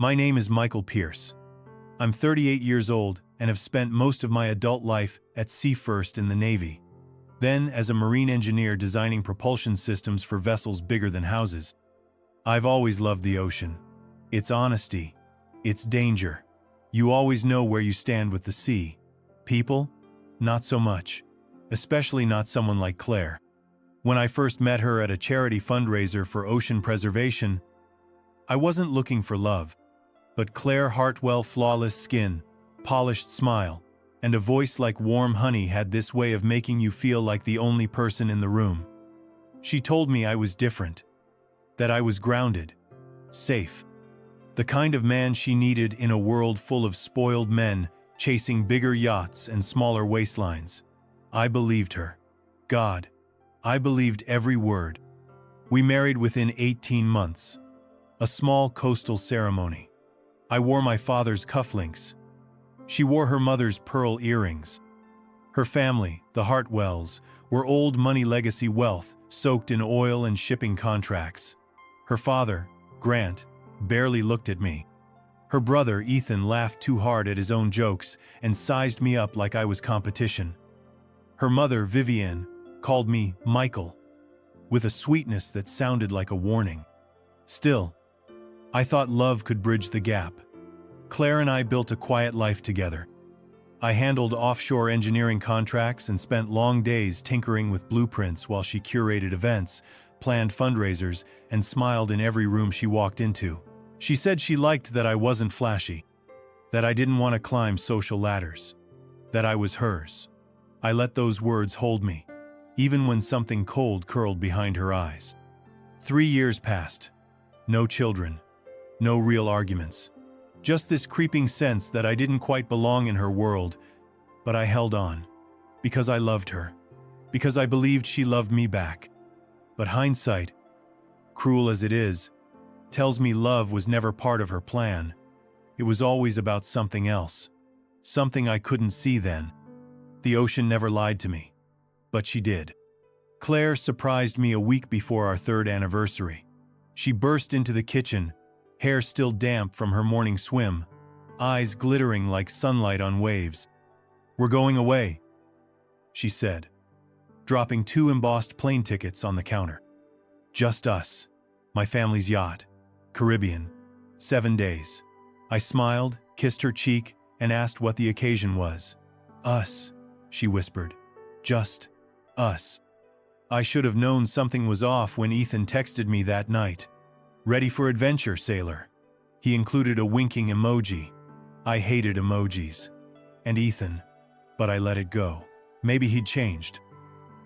My name is Michael Pierce. I'm 38 years old and have spent most of my adult life at sea, first in the Navy, then as a marine engineer designing propulsion systems for vessels bigger than houses. I've always loved the ocean. Its honesty, its danger. You always know where you stand with the sea. People? Not so much. Especially not someone like Claire. When I first met her at a charity fundraiser for ocean preservation, I wasn't looking for love. But Claire Hartwell, flawless skin, polished smile, and a voice like warm honey had this way of making you feel like the only person in the room. She told me I was different, that I was grounded, safe. The kind of man she needed in a world full of spoiled men chasing bigger yachts and smaller waistlines. I believed her. God, I believed every word. We married within 18 months. A small coastal ceremony. I wore my father's cufflinks. She wore her mother's pearl earrings. Her family, the Hartwells, were old money legacy wealth soaked in oil and shipping contracts. Her father, Grant, barely looked at me. Her brother, Ethan, laughed too hard at his own jokes and sized me up like I was competition. Her mother, Vivienne, called me Michael, with a sweetness that sounded like a warning. Still, I thought love could bridge the gap. Claire and I built a quiet life together. I handled offshore engineering contracts and spent long days tinkering with blueprints while she curated events, planned fundraisers, and smiled in every room she walked into. She said she liked that I wasn't flashy, that I didn't want to climb social ladders, that I was hers. I let those words hold me, even when something cold curled behind her eyes. 3 years passed. No children. No real arguments. Just this creeping sense that I didn't quite belong in her world, but I held on. Because I loved her. Because I believed she loved me back. But hindsight, cruel as it is, tells me love was never part of her plan. It was always about something else. Something I couldn't see then. The ocean never lied to me. But she did. Claire surprised me a week before our 3rd anniversary. She burst into the kitchen, hair still damp from her morning swim, eyes glittering like sunlight on waves. "We're going away," she said, dropping 2 embossed plane tickets on the counter. "Just us. My family's yacht. Caribbean. 7 days." I smiled, kissed her cheek, and asked what the occasion was. "Us," she whispered. "Just us." I should have known something was off when Ethan texted me that night. "Ready for adventure, sailor?" He included a winking emoji. I hated emojis. And Ethan. But I let it go. Maybe he'd changed.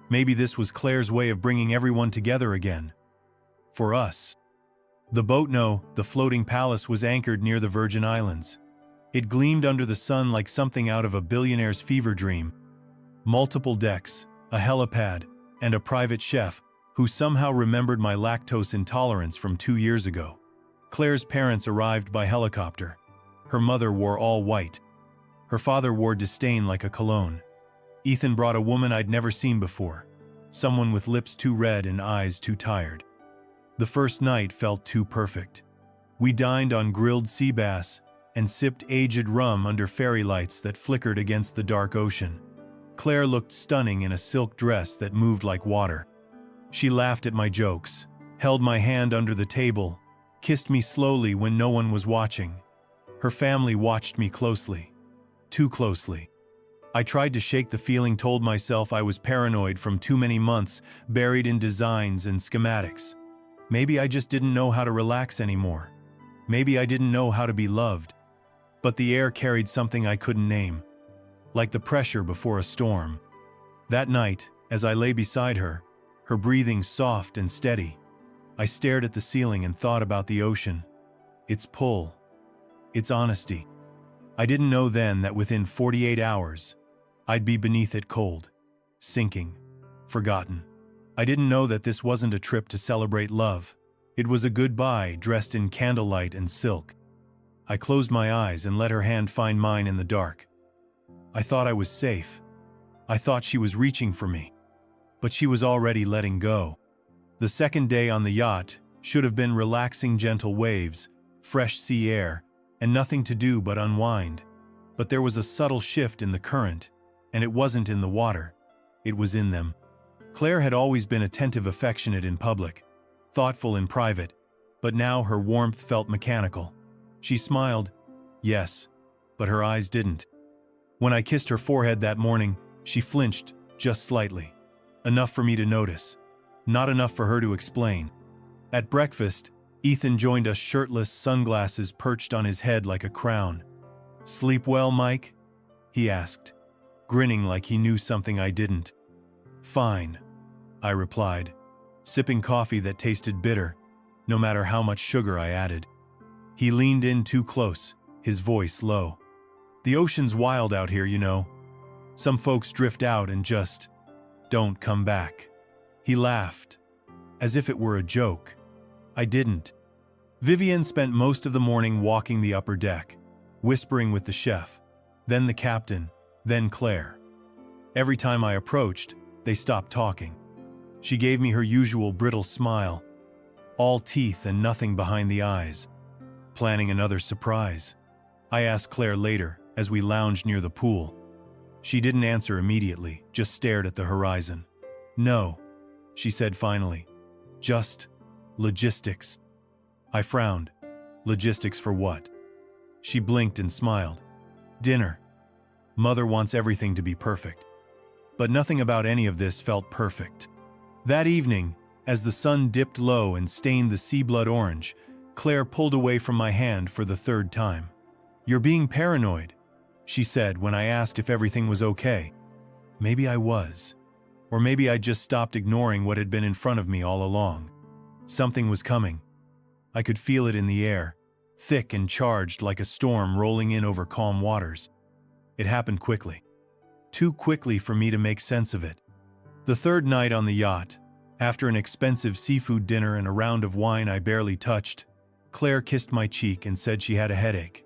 Maybe this was Claire's way of bringing everyone together again. For us. The boat, no, the floating palace, was anchored near the Virgin Islands. It gleamed under the sun like something out of a billionaire's fever dream. Multiple decks, a helipad, and a private chef who somehow remembered my lactose intolerance from 2 years ago. Claire's parents arrived by helicopter. Her mother wore all white. Her father wore disdain like a cologne. Ethan brought a woman I'd never seen before, someone with lips too red and eyes too tired. The first night felt too perfect. We dined on grilled sea bass and sipped aged rum under fairy lights that flickered against the dark ocean. Claire looked stunning in a silk dress that moved like water. She laughed at my jokes, held my hand under the table, kissed me slowly when no one was watching. Her family watched me closely. Too closely. I tried to shake the feeling, told myself I was paranoid from too many months buried in designs and schematics. Maybe I just didn't know how to relax anymore. Maybe I didn't know how to be loved. But the air carried something I couldn't name. Like the pressure before a storm. That night, as I lay beside her, her breathing soft and steady, I stared at the ceiling and thought about the ocean. Its pull. Its honesty. I didn't know then that within 48 hours, I'd be beneath it, cold, sinking, forgotten. I didn't know that this wasn't a trip to celebrate love. It was a goodbye dressed in candlelight and silk. I closed my eyes and let her hand find mine in the dark. I thought I was safe. I thought she was reaching for me. But she was already letting go. The second day on the yacht should have been relaxing, gentle waves, fresh sea air, and nothing to do but unwind. But there was a subtle shift in the current, and it wasn't in the water. It was in them. Claire had always been attentive, affectionate in public, thoughtful in private, but now her warmth felt mechanical. She smiled, yes, but her eyes didn't. When I kissed her forehead that morning, she flinched, just slightly. Enough for me to notice. Not enough for her to explain. At breakfast, Ethan joined us shirtless, sunglasses perched on his head like a crown. "Sleep well, Mike?" he asked, grinning like he knew something I didn't. "Fine," I replied, sipping coffee that tasted bitter, no matter how much sugar I added. He leaned in too close, his voice low. "The ocean's wild out here, you know. Some folks drift out and just don't come back." He laughed, as if it were a joke. I didn't. Vivian spent most of the morning walking the upper deck, whispering with the chef, then the captain, then Claire. Every time I approached, they stopped talking. She gave me her usual brittle smile, all teeth and nothing behind the eyes. Planning another surprise? I asked Claire later, as we lounged near the pool. She didn't answer immediately, just stared at the horizon. "No," she said finally. "Just logistics." I frowned. "Logistics for what?" She blinked and smiled. "Dinner. Mother wants everything to be perfect." But nothing about any of this felt perfect. That evening, as the sun dipped low and stained the sea blood orange, Claire pulled away from my hand for the third time. "You're being paranoid," she said when I asked if everything was okay. Maybe I was. Or maybe I just stopped ignoring what had been in front of me all along. Something was coming. I could feel it in the air, thick and charged like a storm rolling in over calm waters. It happened quickly. Too quickly for me to make sense of it. The third night on the yacht, after an expensive seafood dinner and a round of wine I barely touched, Claire kissed my cheek and said she had a headache.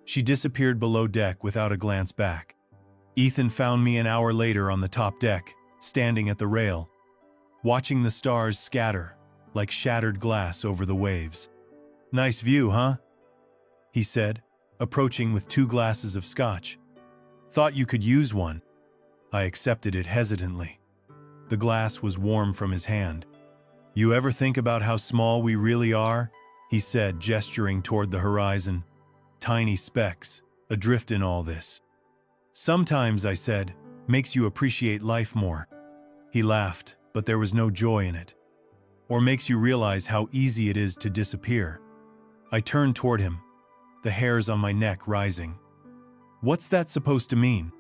She disappeared below deck without a glance back. Ethan found me an hour later on the top deck, standing at the rail, watching the stars scatter like shattered glass over the waves. "Nice view, huh?" he said, approaching with 2 glasses of scotch. "Thought you could use one." I accepted it hesitantly. The glass was warm from his hand. "You ever think about how small we really are?" he said, gesturing toward the horizon. "Tiny specks, adrift in all this." "Sometimes," I said, "makes you appreciate life more." He laughed, but there was no joy in it. "Or makes you realize how easy it is to disappear." I turned toward him, the hairs on my neck rising. "What's that supposed to mean?"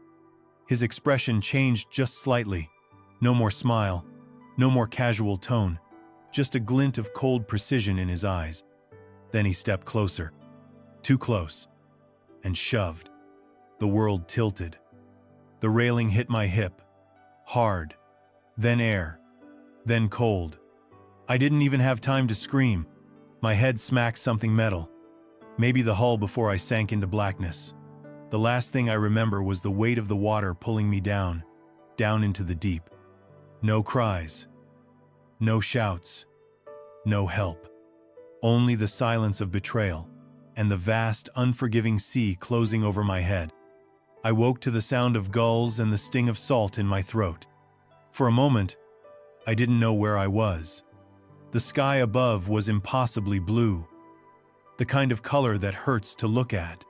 His expression changed just slightly. No more smile, no more casual tone, just a glint of cold precision in his eyes. Then he stepped closer, too close, and shoved. The world tilted. The railing hit my hip, hard, then air, then cold. I didn't even have time to scream. My head smacked something metal, maybe the hull, before I sank into blackness. The last thing I remember was the weight of the water pulling me down into the deep. No cries, no shouts, no help. Only the silence of betrayal and the vast, unforgiving sea closing over my head. I woke to the sound of gulls and the sting of salt in my throat. For a moment, I didn't know where I was. The sky above was impossibly blue, the kind of color that hurts to look at.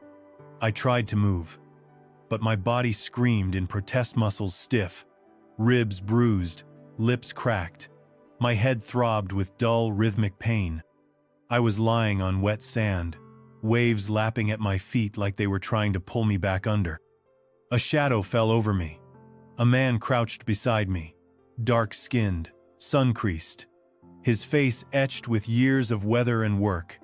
I tried to move, but my body screamed in protest, muscles stiff, ribs bruised, lips cracked. My head throbbed with dull, rhythmic pain. I was lying on wet sand, waves lapping at my feet like they were trying to pull me back under. A shadow fell over me. A man crouched beside me, dark-skinned, sun-creased, his face etched with years of weather and work.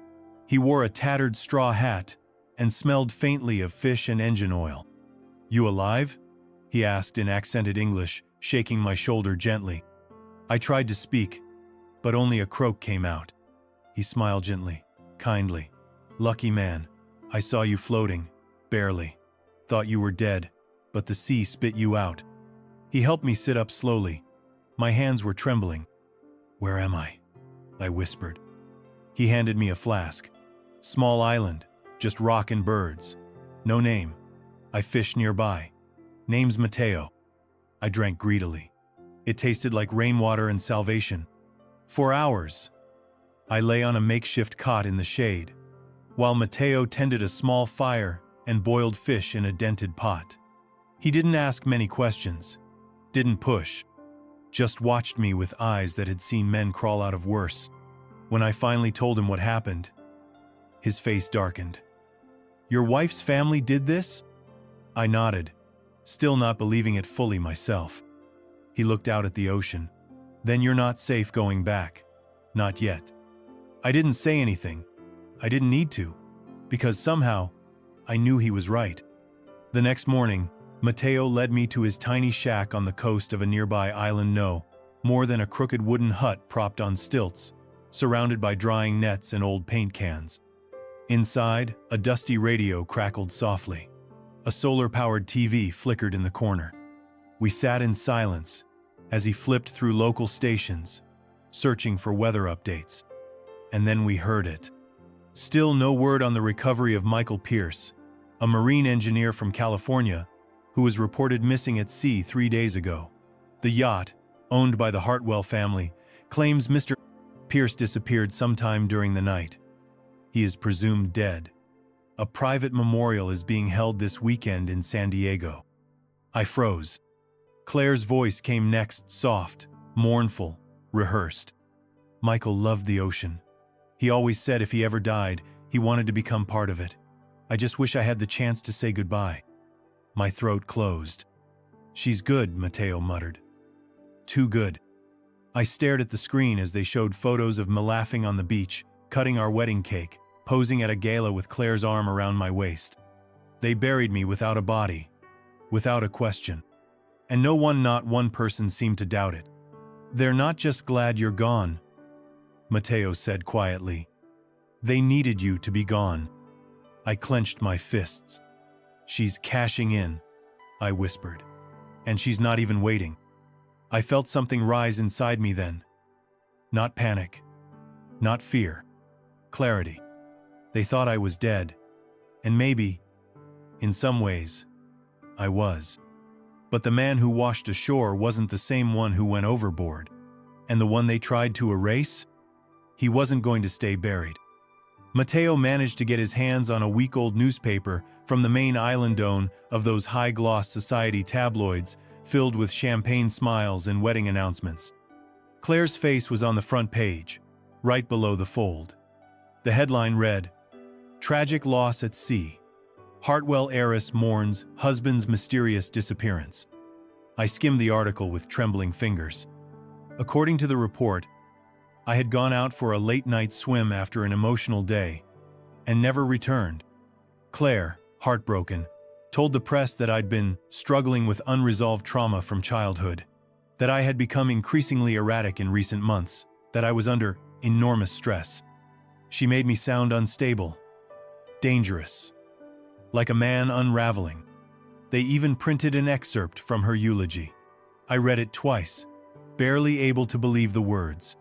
He wore a tattered straw hat and smelled faintly of fish and engine oil. "You alive?" he asked in accented English, shaking my shoulder gently. I tried to speak, but only a croak came out. He smiled gently, kindly. "Lucky man. I saw you floating, barely. Thought you were dead, but the sea spit you out." He helped me sit up slowly. My hands were trembling. "Where am I?" I whispered. He handed me a flask. Small island, just rock and birds. No name. I fished nearby. Name's Mateo. I drank greedily. It tasted like rainwater and salvation. For hours, I lay on a makeshift cot in the shade, while Mateo tended a small fire and boiled fish in a dented pot. He didn't ask many questions, didn't push, just watched me with eyes that had seen men crawl out of worse. When I finally told him what happened, his face darkened. "Your wife's family did this?" I nodded, still not believing it fully myself. He looked out at the ocean. "Then you're not safe going back. Not yet." I didn't say anything. I didn't need to, because somehow I knew he was right. The next morning, Mateo led me to his tiny shack on the coast of a nearby island, no more than a crooked wooden hut propped on stilts, surrounded by drying nets and old paint cans. Inside, a dusty radio crackled softly. A solar-powered TV flickered in the corner. We sat in silence as he flipped through local stations, searching for weather updates. And then we heard it. Still no word on the recovery of Michael Pierce, a marine engineer from California who was reported missing at sea 3 days ago. The yacht, owned by the Hartwell family, claims Mr. Pierce disappeared sometime during the night. He is presumed dead. A private memorial is being held this weekend in San Diego. I froze. Claire's voice came next, soft, mournful, rehearsed. Michael loved the ocean. He always said if he ever died, he wanted to become part of it. I just wish I had the chance to say goodbye. My throat closed. "She's good," Mateo muttered. "Too good." I stared at the screen as they showed photos of me laughing on the beach, cutting our wedding cake, posing at a gala with Claire's arm around my waist. They buried me without a body, without a question. And not one person seemed to doubt it. "They're not just glad you're gone," Mateo said quietly. "They needed you to be gone." I clenched my fists. "She's cashing in," I whispered. "And she's not even waiting." I felt something rise inside me then. Not panic. Not fear. Clarity. They thought I was dead. And maybe, in some ways, I was. But the man who washed ashore wasn't the same one who went overboard. And the one they tried to erase? He wasn't going to stay buried. Mateo managed to get his hands on a week-old newspaper from the main island-own of those high-gloss society tabloids filled with champagne smiles and wedding announcements. Claire's face was on the front page, right below the fold. The headline read, "Tragic Loss at Sea. Hartwell heiress mourns husband's mysterious disappearance." I skimmed the article with trembling fingers. According to the report, I had gone out for a late-night swim after an emotional day and never returned. Claire, heartbroken, told the press that I'd been struggling with unresolved trauma from childhood, that I had become increasingly erratic in recent months, that I was under enormous stress. She made me sound unstable, dangerous, like a man unraveling. They even printed an excerpt from her eulogy. I read it twice, barely able to believe the words.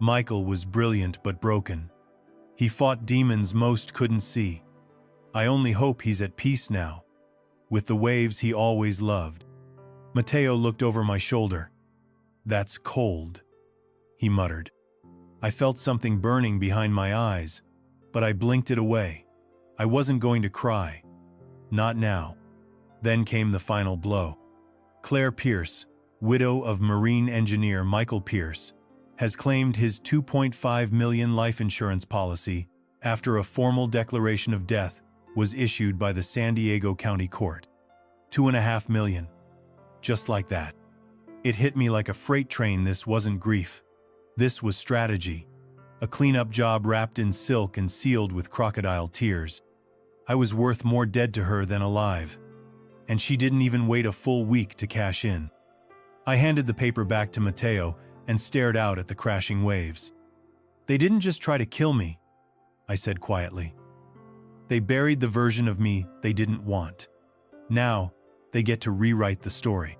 Michael was brilliant but broken. He fought demons most couldn't see. I only hope he's at peace now, with the waves he always loved. Mateo looked over my shoulder. "That's cold," he muttered. I felt something burning behind my eyes, but I blinked it away. I wasn't going to cry. Not now. Then came the final blow. Claire Pierce, widow of marine engineer Michael Pierce, has claimed his $2.5 million life insurance policy after a formal declaration of death was issued by the San Diego County Court. $2.5 million. Just like that. It hit me like a freight train. This wasn't grief. This was strategy. A cleanup job wrapped in silk and sealed with crocodile tears. I was worth more dead to her than alive. And she didn't even wait a full week to cash in. I handed the paper back to Mateo and stared out at the crashing waves. "They didn't just try to kill me," I said quietly. "They buried the version of me they didn't want. Now, they get to rewrite the story."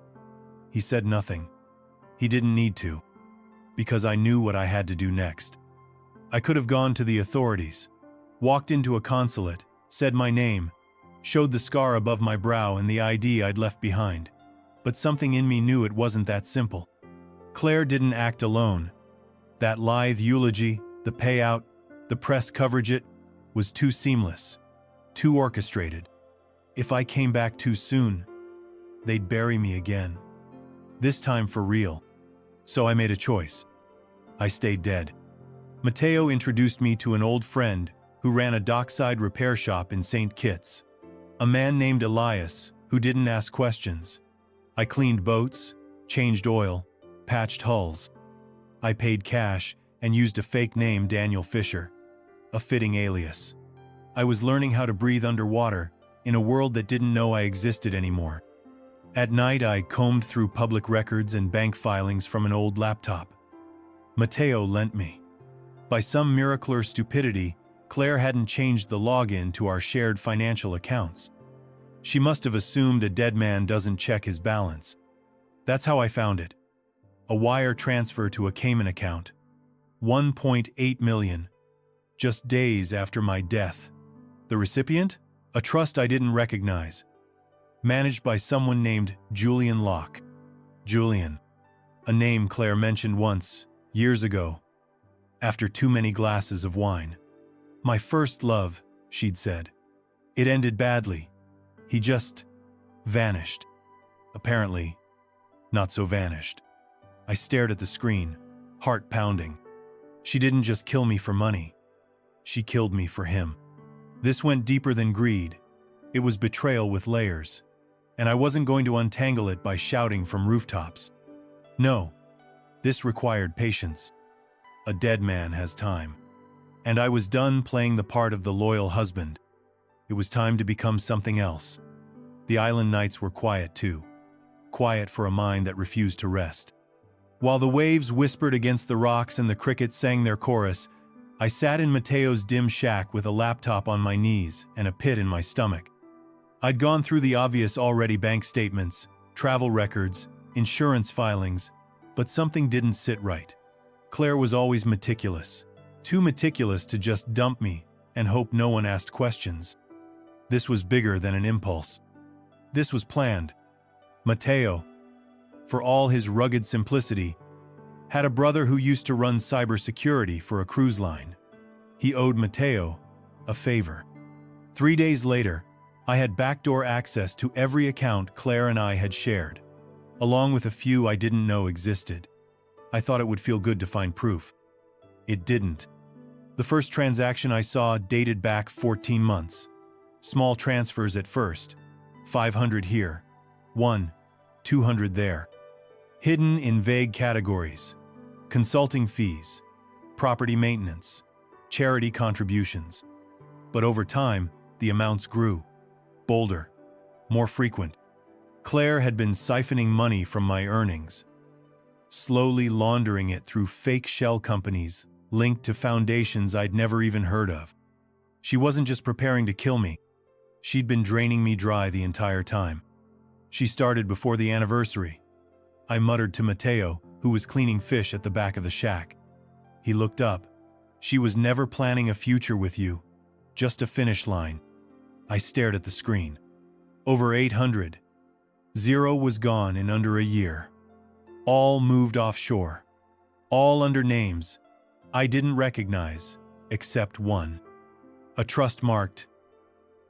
He said nothing. He didn't need to, because I knew what I had to do next. I could have gone to the authorities, Walked into a consulate, said my name, showed the scar above my brow and the ID I'd left behind. But something in me knew it wasn't that simple. Claire didn't act alone. That lithe eulogy, the payout, the press coverage, it was too seamless, too orchestrated. If I came back too soon, they'd bury me again. This time for real. So I made a choice. I stayed dead. Matteo introduced me to an old friend who ran a dockside repair shop in St. Kitts. A man named Elias, who didn't ask questions. I cleaned boats, changed oil, patched hulls. I paid cash and used a fake name, Daniel Fisher, a fitting alias. I was learning how to breathe underwater in a world that didn't know I existed anymore. At night, I combed through public records and bank filings from an old laptop. Matteo lent me. By some miracle or stupidity, Claire hadn't changed the login to our shared financial accounts. She must have assumed a dead man doesn't check his balance. That's how I found it. A wire transfer to a Cayman account. 1.8 million. Just days after my death. The recipient? A trust I didn't recognize. Managed by someone named Julian Locke. Julian. A name Claire mentioned once, years ago, after too many glasses of wine. My first love, she'd said. It ended badly. He just vanished. Apparently, not so vanished. I stared at the screen, heart pounding. She didn't just kill me for money. She killed me for him. This went deeper than greed. It was betrayal with layers. And I wasn't going to untangle it by shouting from rooftops. No, this required patience. A dead man has time. And I was done playing the part of the loyal husband. It was time to become something else. The island nights were quiet too. Quiet for a mind that refused to rest. While the waves whispered against the rocks and the crickets sang their chorus, I sat in Matteo's dim shack with a laptop on my knees and a pit in my stomach. I'd gone through the obvious already: bank statements, travel records, insurance filings, but something didn't sit right. Claire was always meticulous. Too meticulous to just dump me and hope no one asked questions. This was bigger than an impulse. This was planned. Matteo, for all his rugged simplicity, had a brother who used to run cybersecurity for a cruise line. He owed Matteo a favor. 3 days later, I had backdoor access to every account Claire and I had shared, along with a few I didn't know existed. I thought it would feel good to find proof. It didn't. The first transaction I saw dated back 14 months. Small transfers at first. 500 here. 200 there. Hidden in vague categories. Consulting fees. Property maintenance. Charity contributions. But over time, the amounts grew. Bolder. More frequent. Claire had been siphoning money from my earnings. Slowly laundering it through fake shell companies linked to foundations I'd never even heard of. She wasn't just preparing to kill me. She'd been draining me dry the entire time. She started before the anniversary. I muttered to Matteo, who was cleaning fish at the back of the shack. He looked up. She was never planning a future with you, just a finish line. I stared at the screen. Over 800. Zero was gone in under a year. All moved offshore. All under names I didn't recognize, except one. A trust marked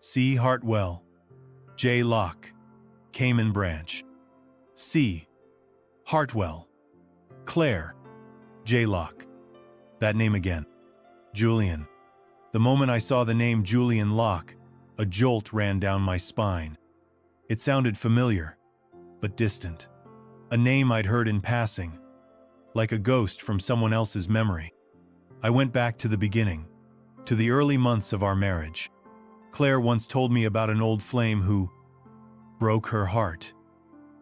C. Hartwell, J. Locke, Cayman Branch. C. Hartwell, Claire, J. Locke. That name again. Julian. The moment I saw the name Julian Locke, a jolt ran down my spine. It sounded familiar, but distant. A name I'd heard in passing, like a ghost from someone else's memory. I went back to the beginning, to the early months of our marriage. Claire once told me about an old flame who broke her heart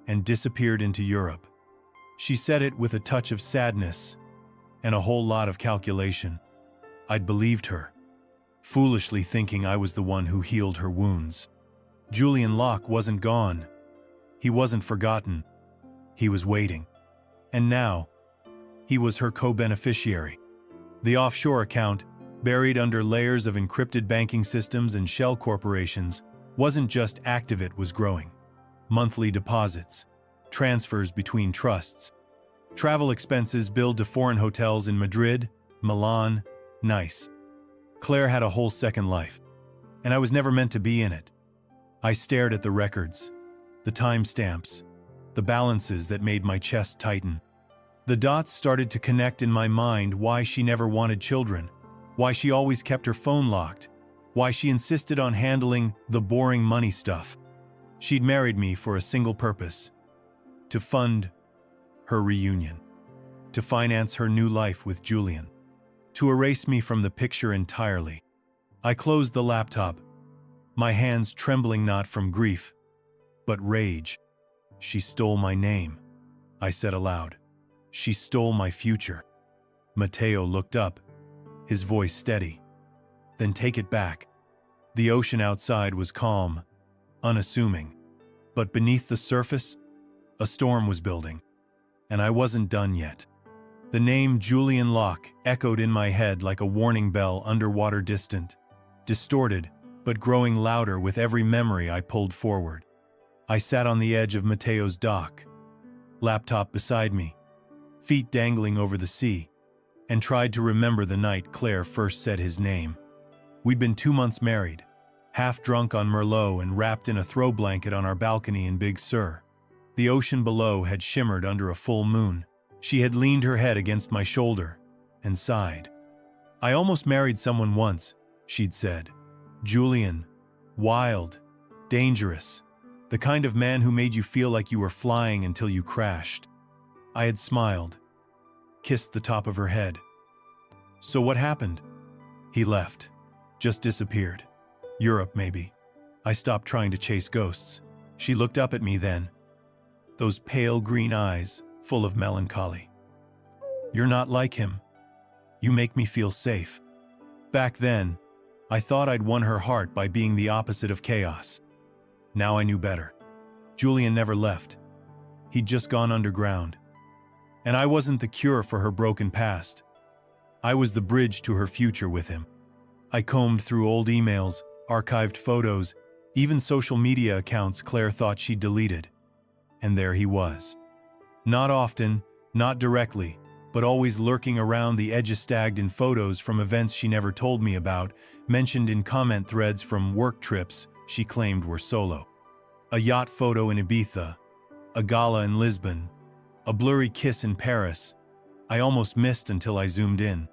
and disappeared into Europe. She said it with a touch of sadness and a whole lot of calculation. I'd believed her, foolishly thinking I was the one who healed her wounds. Julian Locke wasn't gone. He wasn't forgotten. He was waiting. And now, he was her co-beneficiary. The offshore account, buried under layers of encrypted banking systems and shell corporations, wasn't just active, it was growing. Monthly deposits, transfers between trusts, travel expenses billed to foreign hotels in Madrid, Milan, Nice. Claire had a whole second life, and I was never meant to be in it. I stared at the records, the timestamps, the balances that made my chest tighten. The dots started to connect in my mind: why she never wanted children, why she always kept her phone locked, why she insisted on handling the boring money stuff. She'd married me for a single purpose: to fund her reunion, to finance her new life with Julian, to erase me from the picture entirely. I closed the laptop, my hands trembling not from grief, but rage. She stole my name, I said aloud. She stole my future. Matteo looked up, his voice steady. Then take it back. The ocean outside was calm, unassuming. But beneath the surface, a storm was building. And I wasn't done yet. The name Julian Locke echoed in my head like a warning bell underwater, distant, distorted, but growing louder with every memory I pulled forward. I sat on the edge of Matteo's dock, laptop beside me, feet dangling over the sea, and tried to remember the night Claire first said his name. We'd been 2 months married, half drunk on Merlot and wrapped in a throw blanket on our balcony in Big Sur. The ocean below had shimmered under a full moon. She had leaned her head against my shoulder and sighed. I almost married someone once, she'd said. Julian, wild, dangerous, the kind of man who made you feel like you were flying until you crashed. I had smiled, kissed the top of her head. So what happened? He left, just disappeared. Europe, maybe. I stopped trying to chase ghosts. She looked up at me then, those pale green eyes full of melancholy. You're not like him. You make me feel safe. Back then, I thought I'd won her heart by being the opposite of chaos. Now I knew better. Julian never left. He'd just gone underground. And I wasn't the cure for her broken past. I was the bridge to her future with him. I combed through old emails, archived photos, even social media accounts Claire thought she'd deleted. And there he was. Not often, not directly, but always lurking around the edges, tagged in photos from events she never told me about, mentioned in comment threads from work trips she claimed were solo. A yacht photo in Ibiza, a gala in Lisbon, a blurry kiss in Paris. I almost missed until I zoomed in.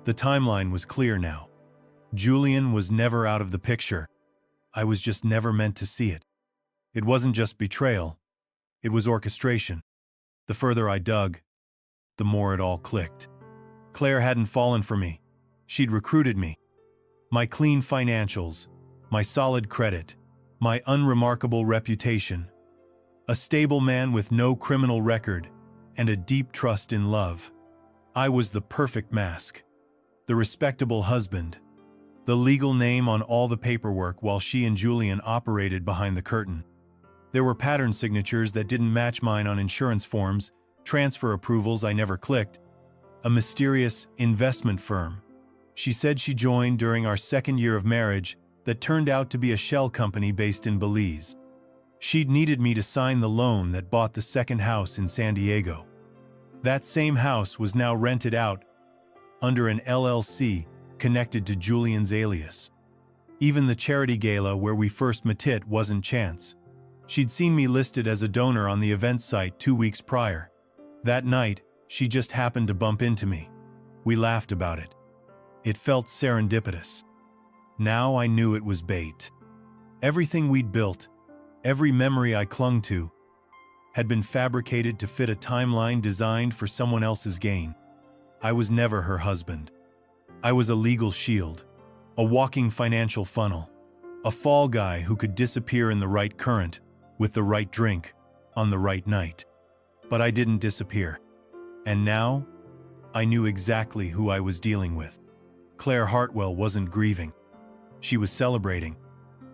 The timeline was clear now. Julian was never out of the picture. I was just never meant to see it. It wasn't just betrayal. It was orchestration. The further I dug, the more it all clicked. Claire hadn't fallen for me. She'd recruited me. My clean financials, my solid credit, my unremarkable reputation. A stable man with no criminal record and a deep trust in love. I was the perfect mask. The respectable husband. The legal name on all the paperwork while she and Julian operated behind the curtain. There were pattern signatures that didn't match mine on insurance forms, transfer approvals I never clicked. A mysterious investment firm she said she joined during our second year of marriage that turned out to be a shell company based in Belize. She'd needed me to sign the loan that bought the second house in San Diego. That same house was now rented out under an LLC connected to Julian's alias. Even the charity gala where we first met wasn't chance. She'd seen me listed as a donor on the event site 2 weeks prior. That night, she just happened to bump into me. We laughed about it. It felt serendipitous. Now I knew it was bait. Everything we'd built, every memory I clung to, had been fabricated to fit a timeline designed for someone else's gain. I was never her husband. I was a legal shield, a walking financial funnel, a fall guy who could disappear in the right current, with the right drink, on the right night. But I didn't disappear. And now, I knew exactly who I was dealing with. Claire Hartwell wasn't grieving. She was celebrating.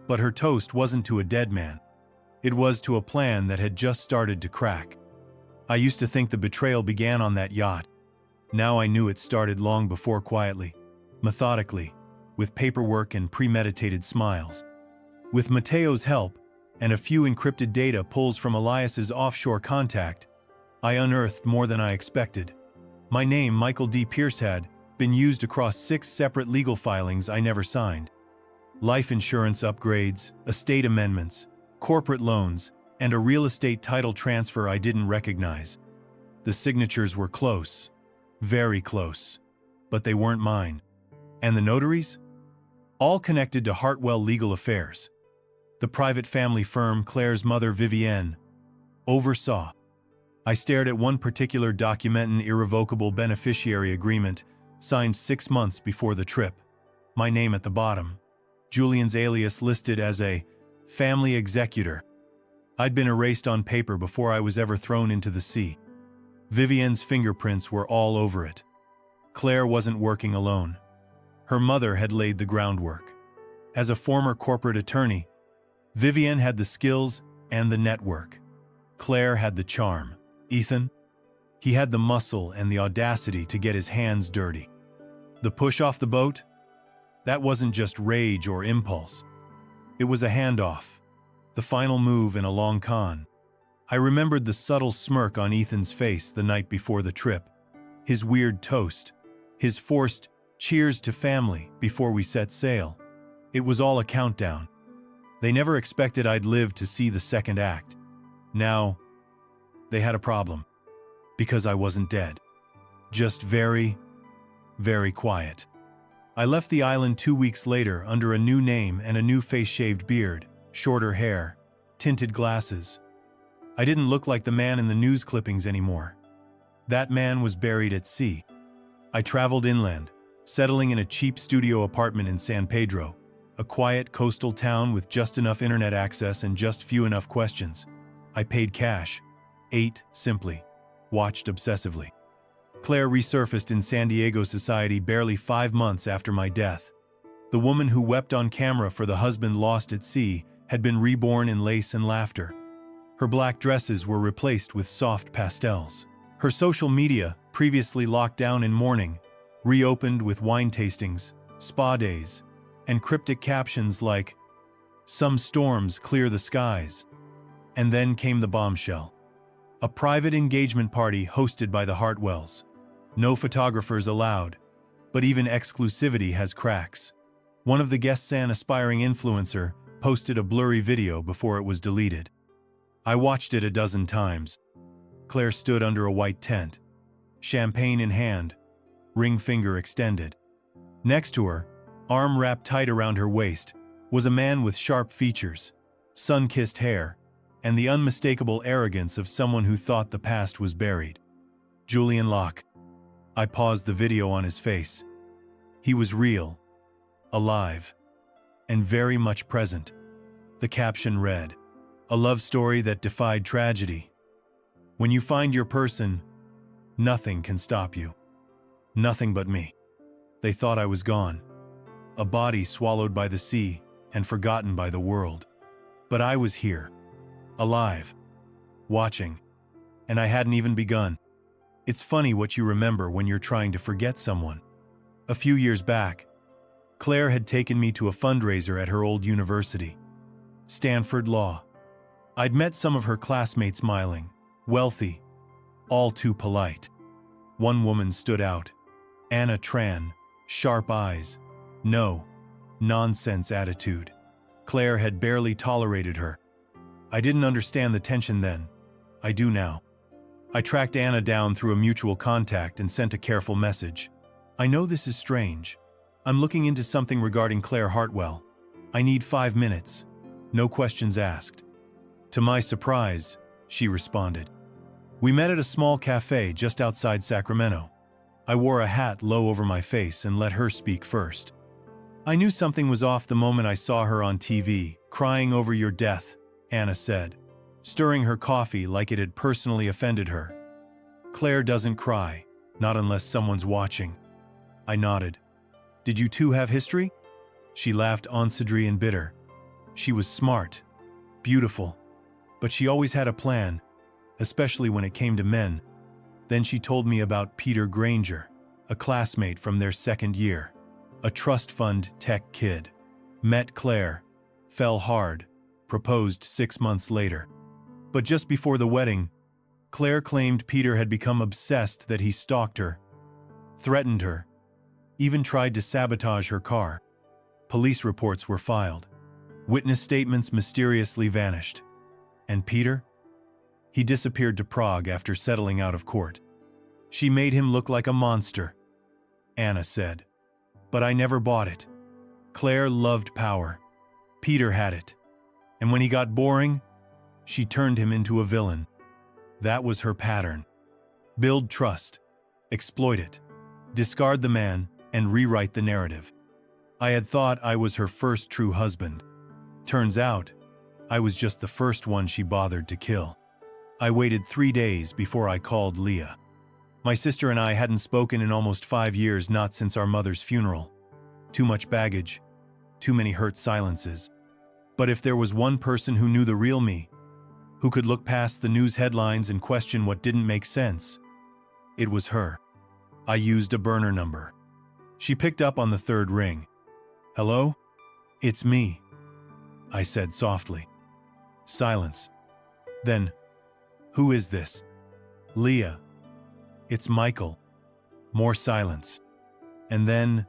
But her toast wasn't to a dead man. It was to a plan that had just started to crack. I used to think the betrayal began on that yacht. Now I knew it started long before, quietly. methodically, with paperwork and premeditated smiles. With Mateo's help, and a few encrypted data pulls from Elias's offshore contact, I unearthed more than I expected. My name, Michael D. Pierce, had been used across 6 separate legal filings I never signed. Life insurance upgrades, estate amendments, corporate loans, and a real estate title transfer I didn't recognize. The signatures were close, very close, but they weren't mine. And the notaries? All connected to Hartwell Legal Affairs. The private family firm Claire's mother, Vivienne, oversaw. I stared at one particular document, an irrevocable beneficiary agreement signed 6 months before the trip. My name at the bottom. Julian's alias listed as a family executor. I'd been erased on paper before I was ever thrown into the sea. Vivienne's fingerprints were all over it. Claire wasn't working alone. Her mother had laid the groundwork. As a former corporate attorney, Vivienne had the skills and the network. Claire had the charm. Ethan? He had the muscle and the audacity to get his hands dirty. The push off the boat? That wasn't just rage or impulse. It was a handoff, the final move in a long con. I remembered the subtle smirk on Ethan's face the night before the trip, his weird toast, his forced cheers to family before we set sail. It was all a countdown. They never expected I'd live to see the second act. Now, they had a problem. Because I wasn't dead. Just very, very quiet. I left the island 2 weeks later under a new name and a new face-shaved beard, shorter hair, tinted glasses. I didn't look like the man in the news clippings anymore. That man was buried at sea. I traveled inland, settling in a cheap studio apartment in San Pedro, a quiet coastal town with just enough internet access and just few enough questions. I paid cash, ate simply, watched obsessively. Claire resurfaced in San Diego society barely 5 months after my death. The woman who wept on camera for the husband lost at sea had been reborn in lace and laughter. Her black dresses were replaced with soft pastels. Her social media, previously locked down in mourning, reopened with wine tastings, spa days, and cryptic captions like, "Some storms clear the skies." And then came the bombshell. A private engagement party hosted by the Hartwells. No photographers allowed, but even exclusivity has cracks. One of the guests, an aspiring influencer, posted a blurry video before it was deleted. I watched it a dozen times. Claire stood under a white tent, champagne in hand, ring finger extended. Next to her, arm wrapped tight around her waist, was a man with sharp features, sun-kissed hair, and the unmistakable arrogance of someone who thought the past was buried. Julian Locke. I paused the video on his face. He was real, alive, and very much present. The caption read, "A love story that defied tragedy. When you find your person, nothing can stop you. Nothing but me." They thought I was gone, a body swallowed by the sea and forgotten by the world. But I was here, alive, watching, and I hadn't even begun. It's funny what you remember when you're trying to forget someone. A few years back, Claire had taken me to a fundraiser at her old university, Stanford Law. I'd met some of her classmates, smiling, wealthy, all too polite. One woman stood out, Anna Tran, sharp eyes, no nonsense attitude. Claire had barely tolerated her. I didn't understand the tension then. I do now. I tracked Anna down through a mutual contact and sent a careful message. "I know this is strange. I'm looking into something regarding Claire Hartwell. I need 5 minutes. No questions asked." To my surprise, she responded. We met at a small cafe just outside Sacramento. I wore a hat low over my face and let her speak first. "I knew something was off the moment I saw her on TV, crying over your death," Anna said, stirring her coffee like it had personally offended her. "Claire doesn't cry, not unless someone's watching." I nodded. "Did you two have history?" She laughed, encidre and bitter. She was smart, beautiful, but she always had a plan, especially when it came to men. Then she told me about Peter Granger, a classmate from their second year. a trust fund tech kid. Met Claire, fell hard, proposed 6 months later. But just before the wedding, Claire claimed Peter had become obsessed, that he stalked her, threatened her, even tried to sabotage her car. Police reports were filed. Witness statements mysteriously vanished. And Peter? He disappeared to Prague after settling out of court. She made him look like a monster, Anna said. But I never bought it. Claire loved power. Peter had it. And when he got boring, she turned him into a villain. That was her pattern. Build trust, exploit it, discard the man, and rewrite the narrative. I had thought I was her first true husband. Turns out, I was just the first one she bothered to kill. I waited 3 days before I called Leah. My sister and I hadn't spoken in almost 5 years, not since our mother's funeral. Too much baggage, too many hurt silences. But if there was one person who knew the real me, who could look past the news headlines and question what didn't make sense, it was her. I used a burner number. She picked up on the third ring. "Hello? It's me," I said softly. Silence. Then, "Who is this?" "Leah." "It's Michael." More silence. And then,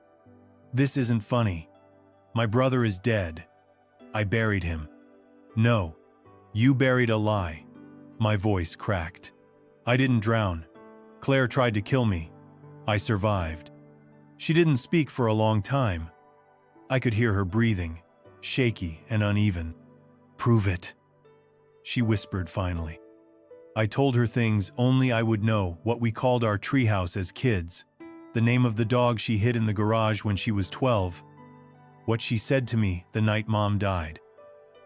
"This isn't funny. My brother is dead. I buried him." "No, you buried a lie." My voice cracked. "I didn't drown. Claire tried to kill me. I survived." She didn't speak for a long time. I could hear her breathing, shaky and uneven. "Prove it," she whispered finally. I told her things only I would know, what we called our treehouse as kids, the name of the dog she hid in the garage when she was 12, what she said to me the night Mom died.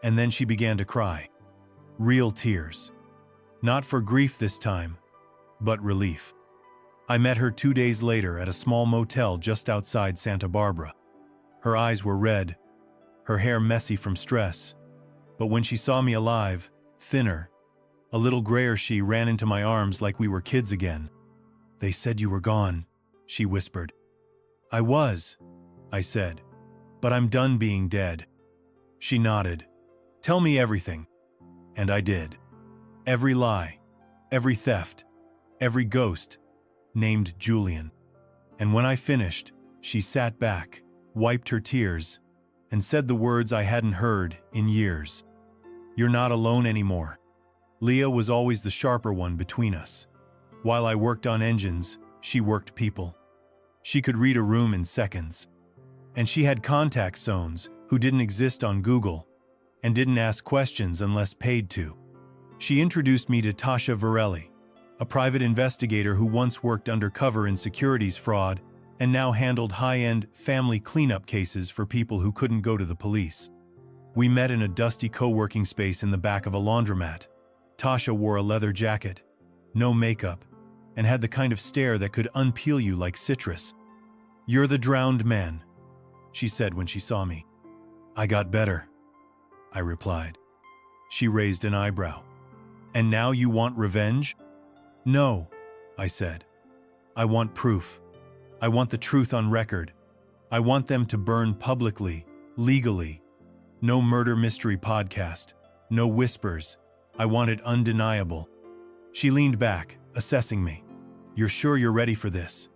And then she began to cry. Real tears. Not for grief this time, but relief. I met her 2 days later at a small motel just outside Santa Barbara. Her eyes were red, her hair messy from stress. But when she saw me alive, thinner, a little grayer, she ran into my arms like we were kids again. "They said you were gone," she whispered. "I was," I said, "but I'm done being dead." She nodded. "Tell me everything." And I did. Every lie, every theft, every ghost, named Julian. And when I finished, she sat back, wiped her tears, and said the words I hadn't heard in years. "You're not alone anymore." Leah was always the sharper one between us. While I worked on engines, she worked people. She could read a room in seconds. And she had contact zones who didn't exist on Google and didn't ask questions unless paid to. She introduced me to Tasha Varelli, a private investigator who once worked undercover in securities fraud and now handled high-end family cleanup cases for people who couldn't go to the police. We met in a dusty co-working space in the back of a laundromat. Tasha wore a leather jacket, no makeup, and had the kind of stare that could unpeel you like citrus. "You're the drowned man," she said when she saw me. "I got better," I replied. She raised an eyebrow. "And now you want revenge?" "No," I said. "I want proof. I want the truth on record. I want them to burn publicly, legally. No murder mystery podcast, no whispers. I want it undeniable." She leaned back, assessing me. "You're sure you're ready for this?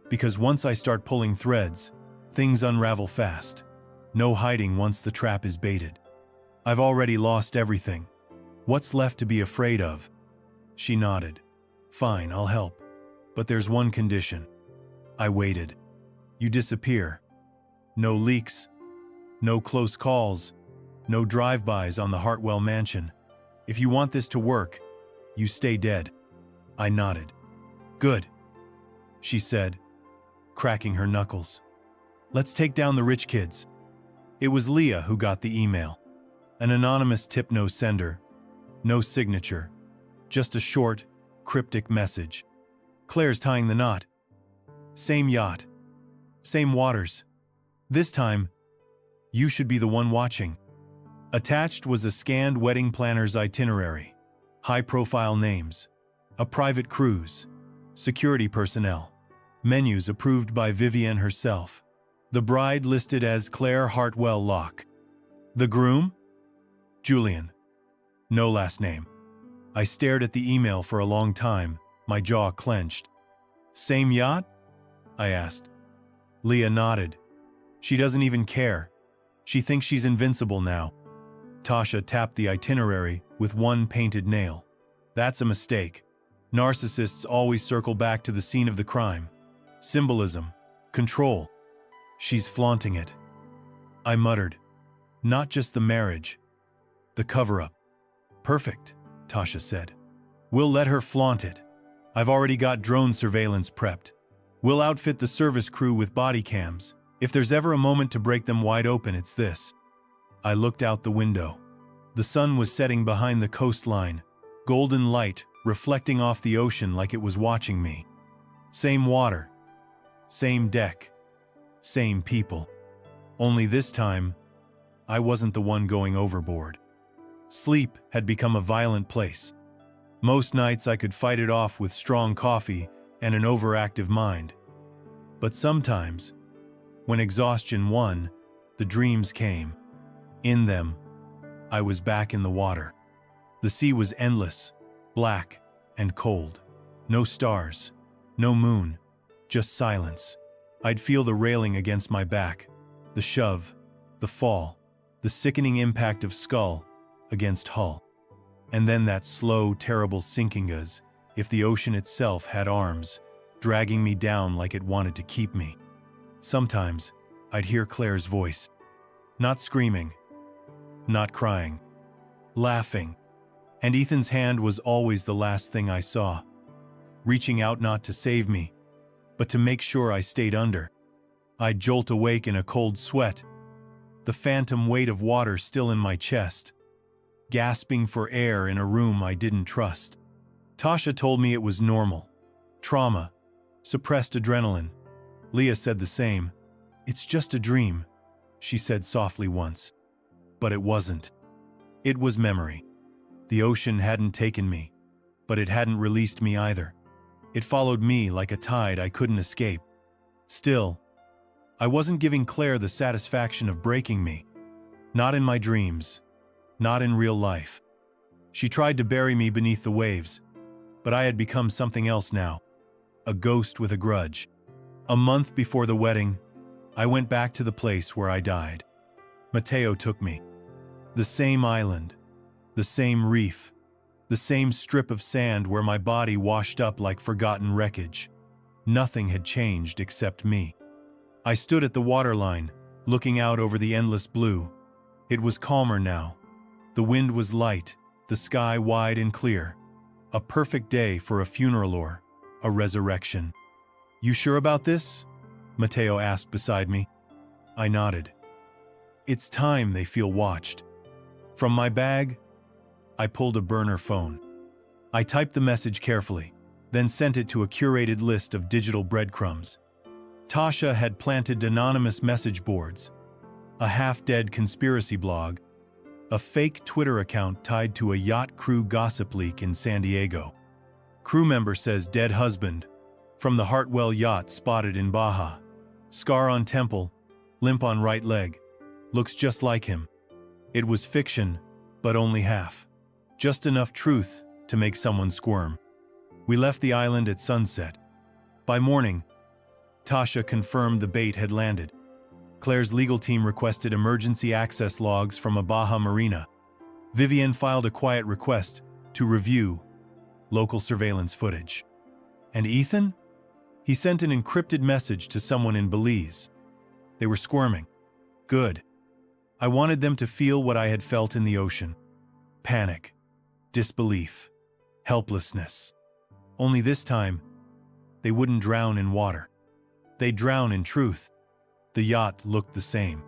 Because once I start pulling threads, things unravel fast. No hiding once the trap is baited. I've already lost everything. What's left to be afraid of?" She nodded. "Fine, I'll help. But there's one condition." I waited. "You disappear. No leaks. No close calls. No drive-bys on the Hartwell mansion. If you want this to work, you stay dead." I nodded. "Good," she said, cracking her knuckles. "Let's take down the rich kids." It was Leah who got the email. An anonymous tip, no sender, no signature, just a short, cryptic message. "Claire's tying the knot. Same yacht. Same waters. This time, you should be the one watching." Attached was a scanned wedding planner's itinerary. High-profile names. A private cruise. Security personnel. Menus approved by Vivienne herself. The bride listed as Claire Hartwell Locke. The groom? Julian. No last name. I stared at the email for a long time, my jaw clenched. Same yacht? I asked. Leah nodded. She doesn't even care. She thinks she's invincible now. Tasha tapped the itinerary with one painted nail. That's a mistake. Narcissists always circle back to the scene of the crime. Symbolism. Control. She's flaunting it. I muttered. Not just the marriage. The cover-up. Perfect, Tasha said. We'll let her flaunt it. I've already got drone surveillance prepped. We'll outfit the service crew with body cams. If there's ever a moment to break them wide open, it's this. I looked out the window. The sun was setting behind the coastline, golden light reflecting off the ocean like it was watching me. Same water. Same deck. Same people. Only this time, I wasn't the one going overboard. Sleep had become a violent place. Most nights I could fight it off with strong coffee and an overactive mind. But sometimes, when exhaustion won, the dreams came. In them, I was back in the water. The sea was endless, black, and cold. No stars, no moon, just silence. I'd feel the railing against my back, the shove, the fall, the sickening impact of skull against hull. And then that slow, terrible sinking as if the ocean itself had arms, dragging me down like it wanted to keep me. Sometimes, I'd hear Claire's voice. Not screaming, not crying, laughing. And Ethan's hand was always the last thing I saw, reaching out not to save me, but to make sure I stayed under. I'd jolt awake in a cold sweat, the phantom weight of water still in my chest, gasping for air in a room I didn't trust. Tasha told me it was normal. Trauma. Suppressed adrenaline. Leah said the same. It's just a dream, she said softly once. But it wasn't. It was memory. The ocean hadn't taken me, but it hadn't released me either. It followed me like a tide I couldn't escape. Still, I wasn't giving Claire the satisfaction of breaking me. Not in my dreams. Not in real life. She tried to bury me beneath the waves, but I had become something else now. A ghost with a grudge. A month before the wedding, I went back to the place where I died. Mateo took me. The same island. The same reef. The same strip of sand where my body washed up like forgotten wreckage. Nothing had changed except me. I stood at the waterline, looking out over the endless blue. It was calmer now. The wind was light, the sky wide and clear. A perfect day for a funeral or a resurrection. You sure about this? Mateo asked beside me. I nodded. It's time they feel watched. From my bag, I pulled a burner phone. I typed the message carefully, then sent it to a curated list of digital breadcrumbs. Tasha had planted anonymous message boards, a half-dead conspiracy blog, a fake Twitter account tied to a yacht crew gossip leak in San Diego. Crew member says dead husband, from the Hartwell yacht spotted in Baja. Scar on temple, limp on right leg. Looks just like him. It was fiction, but only half. Just enough truth to make someone squirm. We left the island at sunset. By morning, Tasha confirmed the bait had landed. Claire's legal team requested emergency access logs from a Baja marina. Vivian filed a quiet request to review local surveillance footage. And Ethan? He sent an encrypted message to someone in Belize. They were squirming. Good. I wanted them to feel what I had felt in the ocean. Panic. Disbelief. Helplessness. Only this time, they wouldn't drown in water. They'd drown in truth. The yacht looked the same.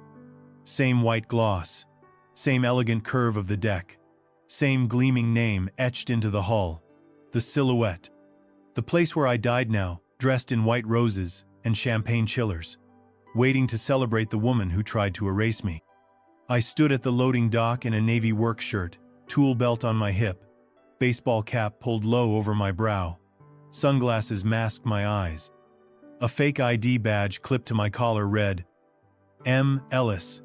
Same white gloss. Same elegant curve of the deck. Same gleaming name etched into the hull. The silhouette. The place where I died now, dressed in white roses and champagne chillers, waiting to celebrate the woman who tried to erase me. I stood at the loading dock in a navy work shirt, tool belt on my hip, baseball cap pulled low over my brow. Sunglasses masked my eyes. A fake ID badge clipped to my collar read, M. Ellis,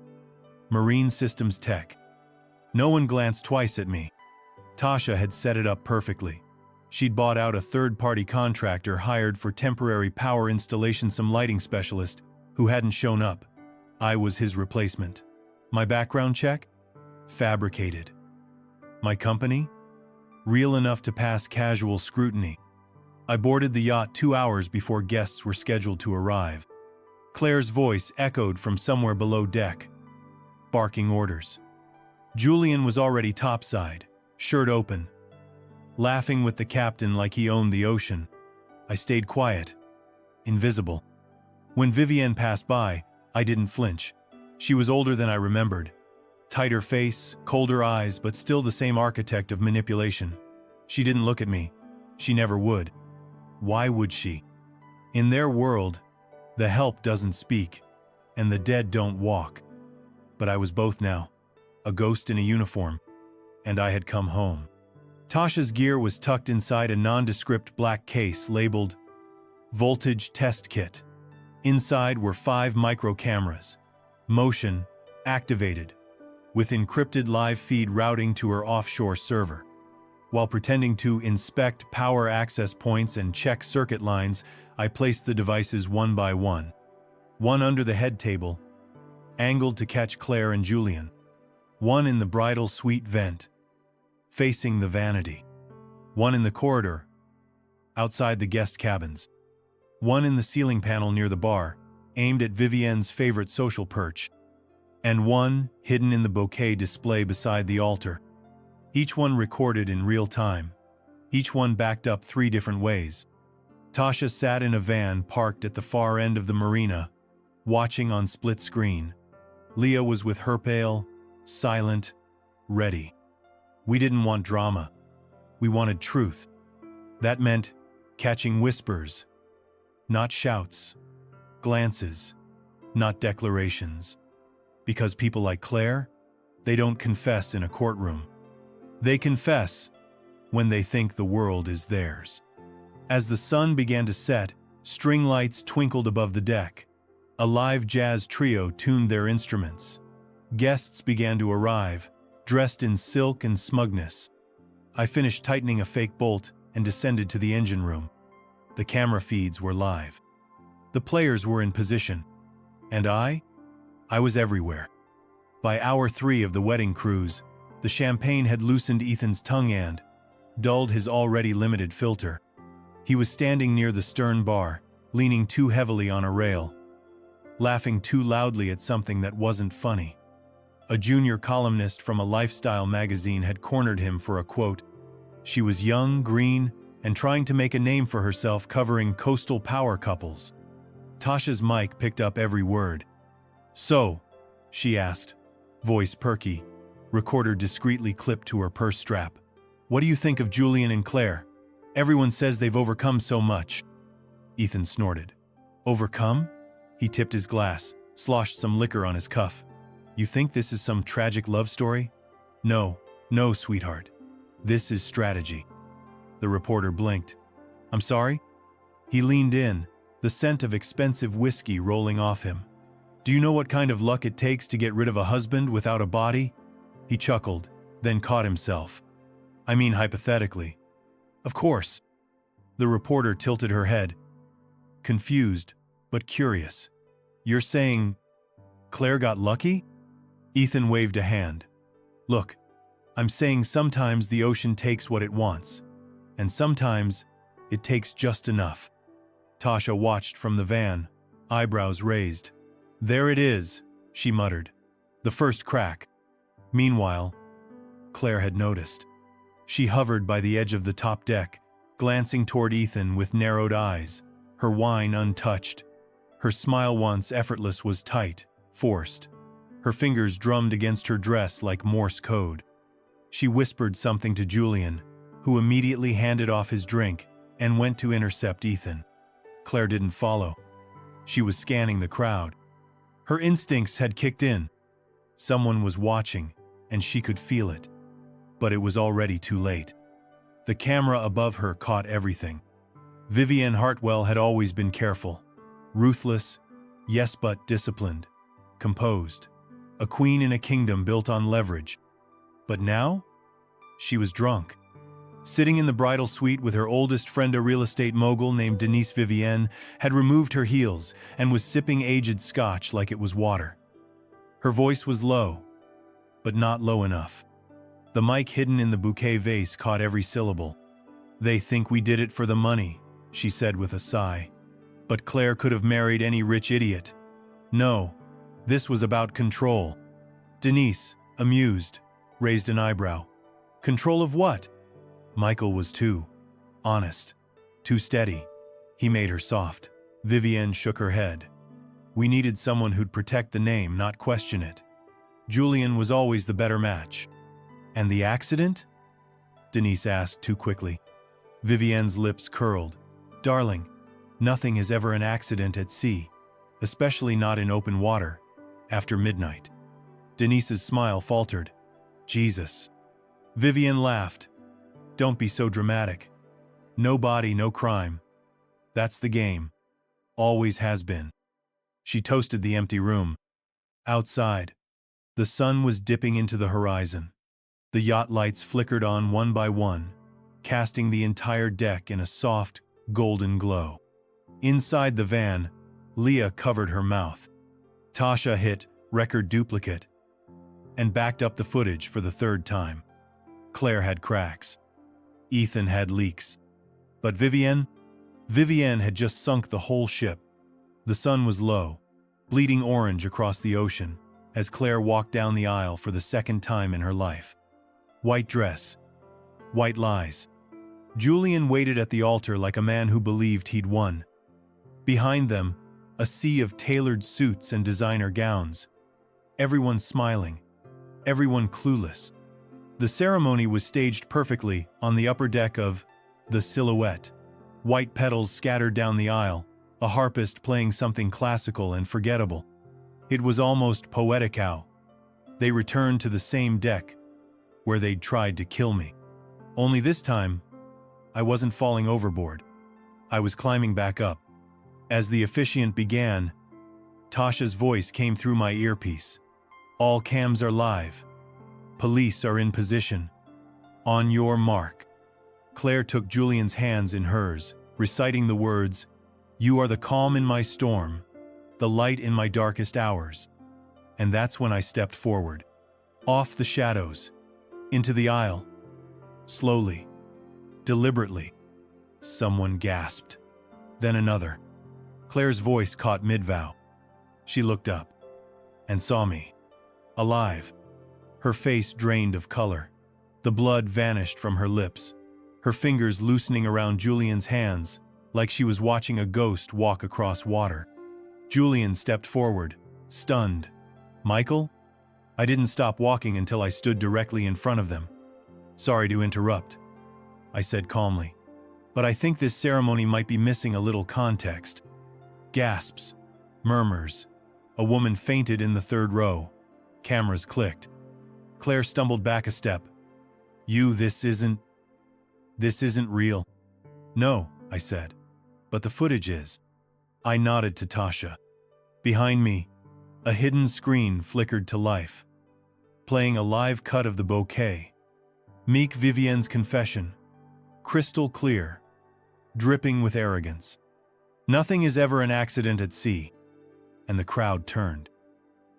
Marine Systems Tech. No one glanced twice at me. Tasha had set it up perfectly. She'd bought out a third-party contractor hired for temporary power installation, some lighting specialist who hadn't shown up. I was his replacement. My background check? Fabricated. My company? Real enough to pass casual scrutiny. I boarded the yacht 2 hours before guests were scheduled to arrive. Claire's voice echoed from somewhere below deck, barking orders. Julian was already topside, shirt open, laughing with the captain like he owned the ocean. I stayed quiet, invisible. When Vivienne passed by, I didn't flinch. She was older than I remembered. Tighter face, colder eyes, but still the same architect of manipulation. She didn't look at me. She never would. Why would she? In their world, the help doesn't speak, and the dead don't walk. But I was both now, a ghost in a uniform, and I had come home. Tasha's gear was tucked inside a nondescript black case labeled Voltage Test Kit. Inside were 5 micro cameras, motion activated, with encrypted live feed routing to her offshore server. While pretending to inspect power access points and check circuit lines, I placed the devices one by one. One under the head table, angled to catch Claire and Julian. One in the bridal suite vent, facing the vanity. One in the corridor, outside the guest cabins. One in the ceiling panel near the bar, aimed at Vivienne's favorite social perch. And one hidden in the bouquet display beside the altar. Each one recorded in real time. Each one backed up 3 different ways. Tasha sat in a van parked at the far end of the marina, watching on split screen. Leah was with her, pale, silent, ready. We didn't want drama. We wanted truth. That meant catching whispers, not shouts, glances, not declarations. Because people like Claire, they don't confess in a courtroom. They confess when they think the world is theirs. As the sun began to set, string lights twinkled above the deck. A live jazz trio tuned their instruments. Guests began to arrive, dressed in silk and smugness. I finished tightening a fake bolt and descended to the engine room. The camera feeds were live. The players were in position. And I was everywhere. By hour 3 of the wedding cruise, the champagne had loosened Ethan's tongue and dulled his already limited filter. He was standing near the stern bar, leaning too heavily on a rail, laughing too loudly at something that wasn't funny. A junior columnist from a lifestyle magazine had cornered him for a quote. She was young, green, and trying to make a name for herself covering coastal power couples. Tasha's mic picked up every word. "So," she asked, voice perky, recorder discreetly clipped to her purse strap. "What do you think of Julian and Claire? Everyone says they've overcome so much." Ethan snorted. "Overcome?" He tipped his glass, sloshed some liquor on his cuff. "You think this is some tragic love story?" No, sweetheart. This is strategy." The reporter blinked. "I'm sorry?" He leaned in, the scent of expensive whiskey rolling off him. "Do you know what kind of luck it takes to get rid of a husband without a body?" He chuckled, then caught himself. "I mean hypothetically." "Of course." The reporter tilted her head, confused but curious. "You're saying Claire got lucky?" Ethan waved a hand. "Look, I'm saying sometimes the ocean takes what it wants, and sometimes it takes just enough." Tasha watched from the van, eyebrows raised. "There it is," she muttered. "The first crack." Meanwhile, Claire had noticed. She hovered by the edge of the top deck, glancing toward Ethan with narrowed eyes, her wine untouched. Her smile, once effortless, was tight, forced. Her fingers drummed against her dress like Morse code. She whispered something to Julian, who immediately handed off his drink and went to intercept Ethan. Claire didn't follow. She was scanning the crowd. Her instincts had kicked in. Someone was watching, and she could feel it. But it was already too late. The camera above her caught everything. Vivienne Hartwell had always been careful, ruthless, yes but disciplined. composed, a queen in a kingdom built on leverage. But now? She was drunk. Sitting in the bridal suite with her oldest friend, a real estate mogul named Denise Vivienne, had removed her heels and was sipping aged scotch like it was water. Her voice was low, but not low enough. The mic hidden in the bouquet vase caught every syllable. "They think we did it for the money," she said with a sigh. But Claire could have married any rich idiot. No, this was about control. Denise, amused, raised an eyebrow. Control of what? Michael was too honest, too steady. He made her soft. Vivienne shook her head. We needed someone who'd protect the name, not question it. Julian was always the better match. And the accident? Denise asked too quickly. Vivienne's lips curled. Darling, nothing is ever an accident at sea, especially not in open water, after midnight. Denise's smile faltered. Jesus. Vivienne laughed. Don't be so dramatic. No body, no crime. That's the game. Always has been. She toasted the empty room. Outside, the sun was dipping into the horizon. The yacht lights flickered on one by one, casting the entire deck in a soft, golden glow. Inside the van, Leah covered her mouth. Tasha hit record duplicate and backed up the footage for the third time. Claire had cracks. Ethan had leaks. But Vivienne had just sunk the whole ship. The sun was low, bleeding orange across the ocean, as Claire walked down the aisle for the second time in her life. White dress. White lies. Julian waited at the altar like a man who believed he'd won. Behind them, a sea of tailored suits and designer gowns. Everyone smiling. Everyone clueless. The ceremony was staged perfectly on the upper deck of the Silhouette. White petals scattered down the aisle, a harpist playing something classical and forgettable. It was almost poetic how they returned to the same deck where they'd tried to kill me. Only this time, I wasn't falling overboard. I was climbing back up. As the officiant began, Tasha's voice came through my earpiece. All cams are live. Police are in position. On your mark. Claire took Julian's hands in hers, reciting the words, "You are the calm in my storm, the light in my darkest hours." And that's when I stepped forward. Off the shadows, into the aisle. Slowly, deliberately. Someone gasped. Then another. Claire's voice caught mid-vow. She looked up and saw me. Alive. Her face drained of color. The blood vanished from her lips, her fingers loosening around Julian's hands, like she was watching a ghost walk across water. Julian stepped forward, stunned. Michael? I didn't stop walking until I stood directly in front of them. Sorry to interrupt, I said calmly. But I think this ceremony might be missing a little context. Gasps. Murmurs. A woman fainted in the third row. Cameras clicked. Claire stumbled back a step. This isn't real. No, I said. But the footage is. I nodded to Tasha. Behind me, a hidden screen flickered to life, playing a live cut of the bouquet. Meek Vivienne's confession. Crystal clear. Dripping with arrogance. Nothing is ever an accident at sea. And the crowd turned.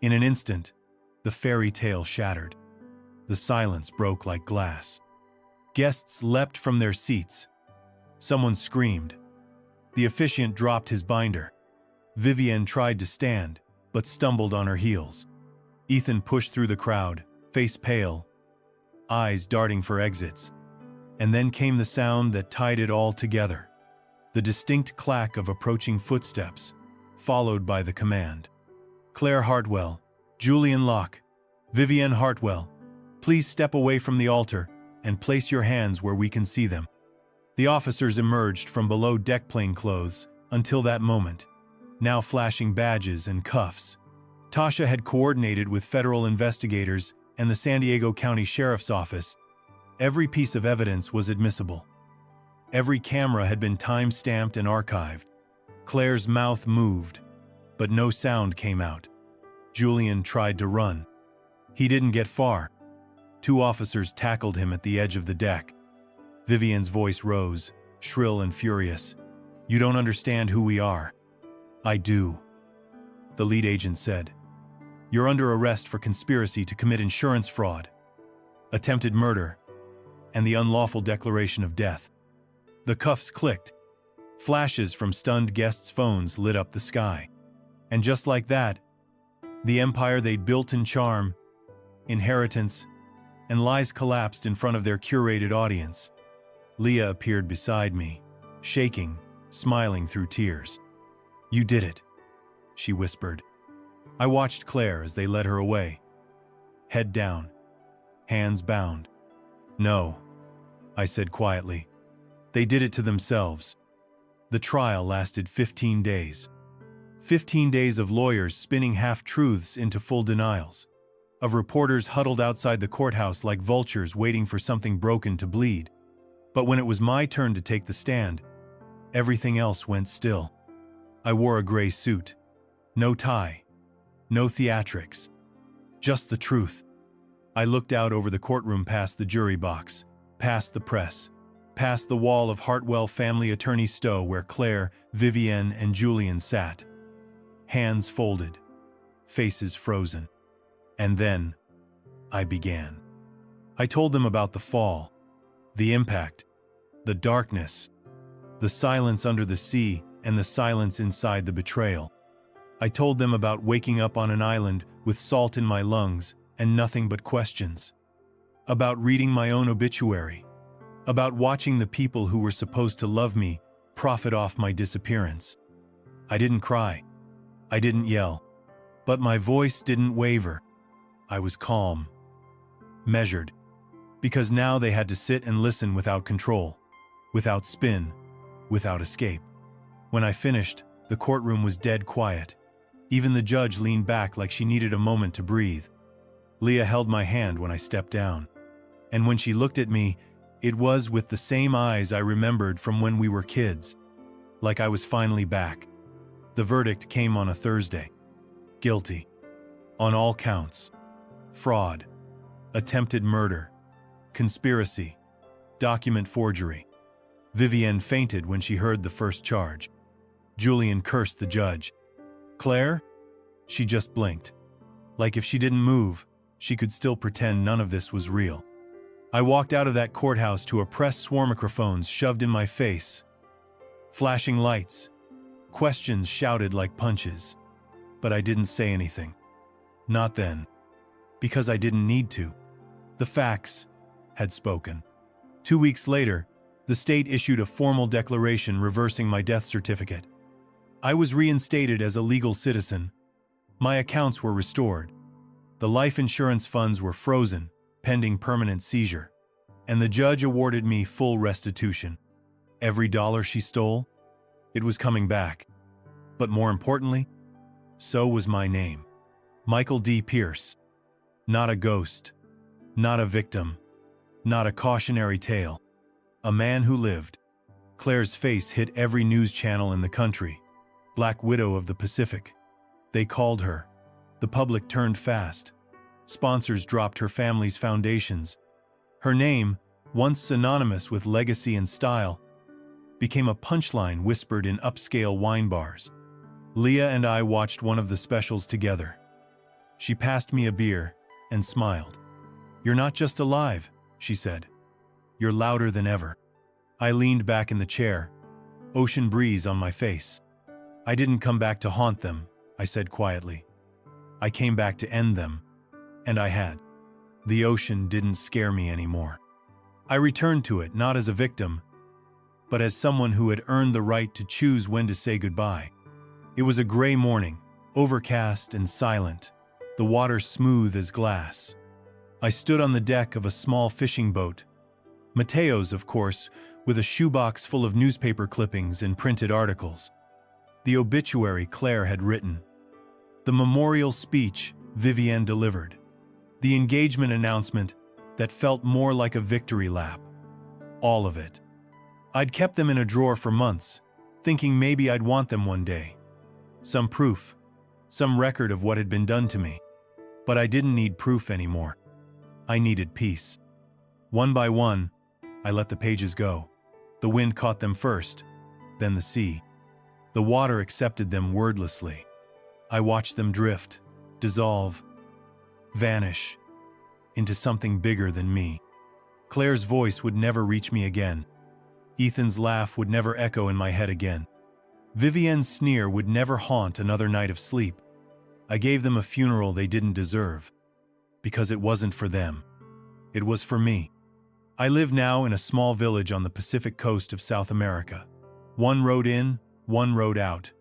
In an instant, the fairy tale shattered. The silence broke like glass. Guests leapt from their seats. Someone screamed. The officiant dropped his binder. Vivienne tried to stand, but stumbled on her heels. Ethan pushed through the crowd, face pale, eyes darting for exits. And then came the sound that tied it all together. The distinct clack of approaching footsteps, followed by the command. Claire Hartwell, Julian Locke, Vivienne Hartwell, please step away from the altar and place your hands where we can see them. The officers emerged from below deck plainclothes until that moment, now flashing badges and cuffs. Tasha had coordinated with federal investigators and the San Diego County Sheriff's Office. Every piece of evidence was admissible. Every camera had been time-stamped and archived. Claire's mouth moved, but no sound came out. Julian tried to run. He didn't get far. 2 officers tackled him at the edge of the deck. Vivian's voice rose, shrill and furious. "You don't understand who we are." "I do," the lead agent said. "You're under arrest for conspiracy to commit insurance fraud, attempted murder, and the unlawful declaration of death." The cuffs clicked. Flashes from stunned guests' phones lit up the sky. And just like that, the empire they'd built in charm, inheritance, and lies collapsed in front of their curated audience. Leah appeared beside me, shaking, smiling through tears. "You did it," she whispered. I watched Claire as they led her away. Head down, hands bound. "No," I said quietly. "They did it to themselves." The trial lasted 15 days. 15 days of lawyers spinning half-truths into full denials, of reporters huddled outside the courthouse like vultures waiting for something broken to bleed. But when it was my turn to take the stand, everything else went still. I wore a gray suit. No tie. No theatrics. Just the truth. I looked out over the courtroom past the jury box, past the press, past the wall of Hartwell family attorney Stowe where Claire, Vivian, and Julian sat. Hands folded. Faces frozen. And then, I began. I told them about the fall, the impact, the darkness, the silence under the sea, and the silence inside the betrayal. I told them about waking up on an island with salt in my lungs and nothing but questions. About reading my own obituary. About watching the people who were supposed to love me profit off my disappearance. I didn't cry. I didn't yell. But my voice didn't waver. I was calm. Measured. Because now they had to sit and listen without control, without spin, without escape. When I finished, the courtroom was dead quiet. Even the judge leaned back like she needed a moment to breathe. Leah held my hand when I stepped down. And when she looked at me, it was with the same eyes I remembered from when we were kids. Like I was finally back. The verdict came on a Thursday. Guilty. On all counts. Fraud. Attempted murder. Conspiracy. Document forgery. Vivian fainted when she heard the first charge. Julian cursed the judge. Claire? She just blinked. Like if she didn't move, she could still pretend none of this was real. I walked out of that courthouse to a press swarm of microphones shoved in my face. Flashing lights. Questions shouted like punches. But I didn't say anything. Not then. Because I didn't need to. The facts had spoken. 2 weeks later, the state issued a formal declaration reversing my death certificate. I was reinstated as a legal citizen. My accounts were restored. The life insurance funds were frozen, pending permanent seizure. And the judge awarded me full restitution. Every dollar she stole, it was coming back. But more importantly, so was my name. Michael D. Pierce. Not a ghost. Not a victim. Not a cautionary tale. A man who lived. Claire's face hit every news channel in the country. Black Widow of the Pacific. They called her. The public turned fast. Sponsors dropped her family's foundations. Her name, once synonymous with legacy and style, became a punchline whispered in upscale wine bars. Leah and I watched one of the specials together. She passed me a beer and smiled. "You're not just alive," she said. "You're louder than ever." I leaned back in the chair, ocean breeze on my face. "I didn't come back to haunt them," I said quietly. "I came back to end them." And I had. The ocean didn't scare me anymore. I returned to it not as a victim, but as someone who had earned the right to choose when to say goodbye. It was a gray morning, overcast and silent, the water smooth as glass. I stood on the deck of a small fishing boat. Mateo's, of course, with a shoebox full of newspaper clippings and printed articles. The obituary Claire had written. The memorial speech Vivian delivered. The engagement announcement that felt more like a victory lap. All of it. I'd kept them in a drawer for months, thinking maybe I'd want them one day. Some proof, some record of what had been done to me. But I didn't need proof anymore. I needed peace. One by one, I let the pages go. The wind caught them first, then the sea. The water accepted them wordlessly. I watched them drift, dissolve, vanish into something bigger than me. Claire's voice would never reach me again. Ethan's laugh would never echo in my head again. Vivienne's sneer would never haunt another night of sleep. I gave them a funeral they didn't deserve, because it wasn't for them. It was for me. I live now in a small village on the Pacific coast of South America. One road in, one road out.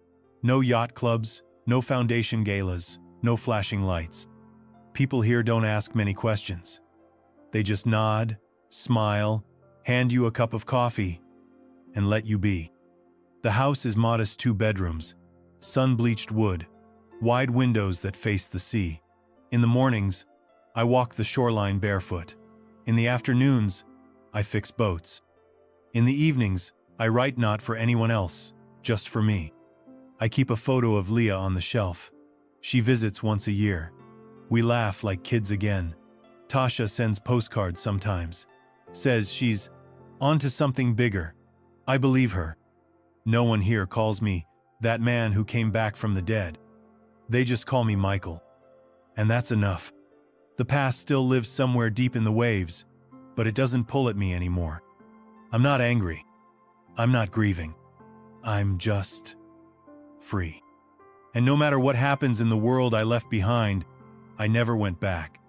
No yacht clubs, no foundation galas, no flashing lights. People here don't ask many questions. They just nod, smile, hand you a cup of coffee, and let you be. The house is modest 2 bedrooms, sun-bleached wood, wide windows that face the sea. In the mornings, I walk the shoreline barefoot. In the afternoons, I fix boats. In the evenings, I write not for anyone else, just for me. I keep a photo of Leah on the shelf. She visits once a year. We laugh like kids again. Tasha sends postcards sometimes. Says she's on to something bigger. I believe her. No one here calls me that man who came back from the dead. They just call me Michael. And that's enough. The past still lives somewhere deep in the waves, but it doesn't pull at me anymore. I'm not angry. I'm not grieving. I'm just free. And no matter what happens in the world I left behind, I never went back.